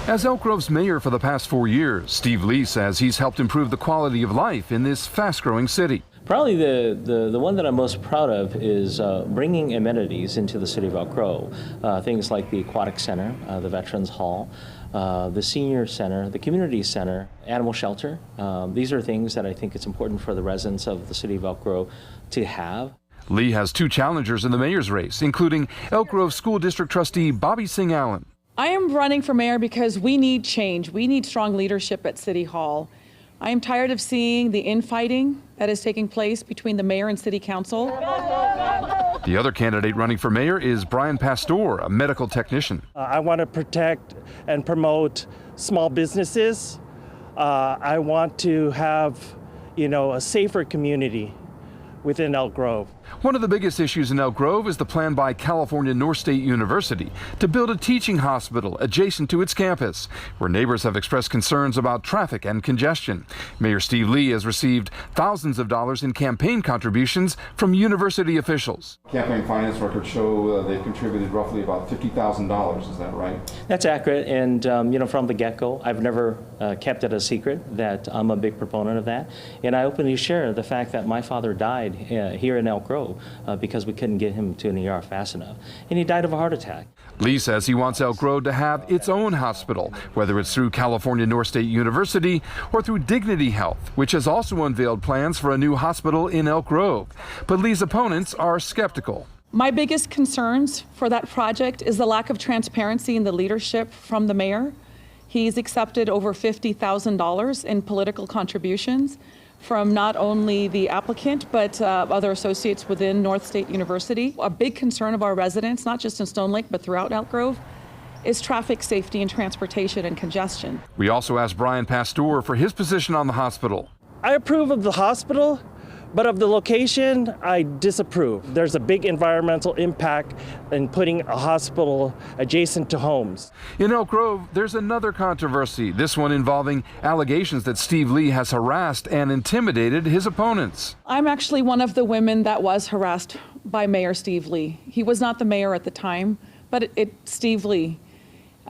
As Elk Grove's mayor for the past 4 years, Steve Lee says he's helped improve the quality of life in this fast-growing city. Probably the one that I'm most proud of is bringing amenities into the city of Elk Grove. Things like the Aquatic Center, the Veterans Hall, the Senior Center, the Community Center, Animal Shelter. These are things that I think it's important for the residents of the city of Elk Grove to have. Lee has two challengers in the mayor's race, including Elk Grove School District trustee Bobby Singh Allen. I am running for mayor because we need change. We need strong leadership at City Hall. I am tired of seeing the infighting that is taking place between the mayor and city council. The other candidate running for mayor is Brian Pastor, a medical technician. I want to protect and promote small businesses. I want to have, a safer community within Elk Grove. One of the biggest issues in Elk Grove is the plan by California North State University to build a teaching hospital adjacent to its campus, where neighbors have expressed concerns about traffic and congestion. Mayor Steve Lee has received thousands of dollars in campaign contributions from university officials. Campaign finance records show they've contributed roughly about $50,000. Is that right? That's accurate, and from the get-go, I've never kept it a secret that I'm a big proponent of that, and I openly share the fact that my father died here in Elk Grove because we couldn't get him to an ER fast enough, and he died of a heart attack. Lee says he wants Elk Grove to have its own hospital, whether it's through California North State University or through Dignity Health, which has also unveiled plans for a new hospital in Elk Grove. But Lee's opponents are skeptical. My biggest concerns for that project is the lack of transparency in the leadership from the mayor. He's accepted over $50,000 in political contributions from not only the applicant, but other associates within North State University. A big concern of our residents, not just in Stone Lake, but throughout Elk Grove, is traffic safety and transportation and congestion. We also asked Brian Pastor for his position on the hospital. I approve of the hospital, but of the location, I disapprove. There's a big environmental impact in putting a hospital adjacent to homes. In Elk Grove, there's another controversy, this one involving allegations that Steve Lee has harassed and intimidated his opponents. I'm actually one of the women that was harassed by Mayor Steve Lee. He was not the mayor at the time, but Steve Lee.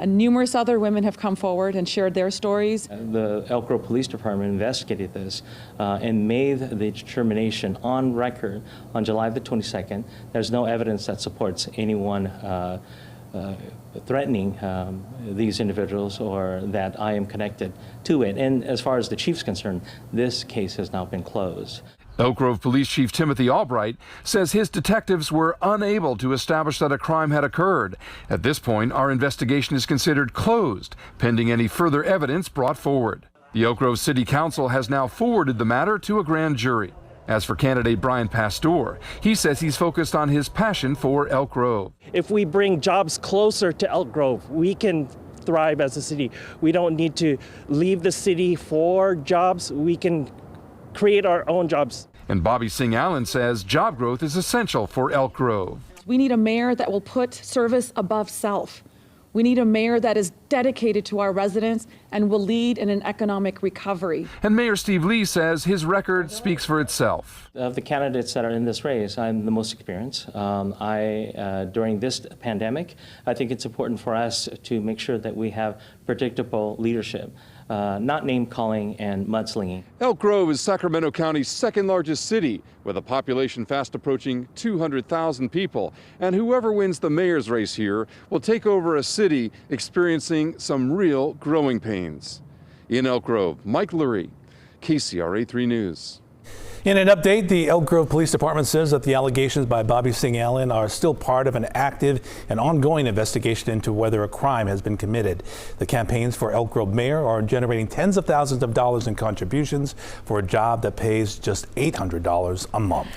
Numerous other women have come forward and shared their stories. The Elk Grove Police Department investigated this and made the determination on record on July the 22nd. There's no evidence that supports anyone threatening these individuals or that I am connected to it. And as far as the chief's concerned, this case has now been closed. Elk Grove Police Chief Timothy Albright says his detectives were unable to establish that a crime had occurred. At this point, our investigation is considered closed, pending any further evidence brought forward. The Elk Grove City Council has now forwarded the matter to a grand jury. As for candidate Brian Pastor, he says he's focused on his passion for Elk Grove. If we bring jobs closer to Elk Grove, we can thrive as a city. We don't need to leave the city for jobs. We can create our own jobs. And Bobby Singh Allen says job growth is essential for Elk Grove. We need a mayor that will put service above self. We need a mayor that is dedicated to our residents and will lead in an economic recovery. And Mayor Steve Lee says his record speaks for itself. Of the candidates that are in this race, I'm the most experienced. During this pandemic, I think it's important for us to make sure that we have predictable leadership. Not name-calling and mudslinging. Elk Grove is Sacramento County's second largest city, with a population fast approaching 200,000 people. And whoever wins the mayor's race here will take over a city experiencing some real growing pains. In Elk Grove, Mike Lurie, KCRA 3 News. In an update, the Elk Grove Police Department says that the allegations by Bobby Singh Allen are still part of an active and ongoing investigation into whether a crime has been committed. The campaigns for Elk Grove mayor are generating tens of thousands of dollars in contributions for a job that pays just $800 a month.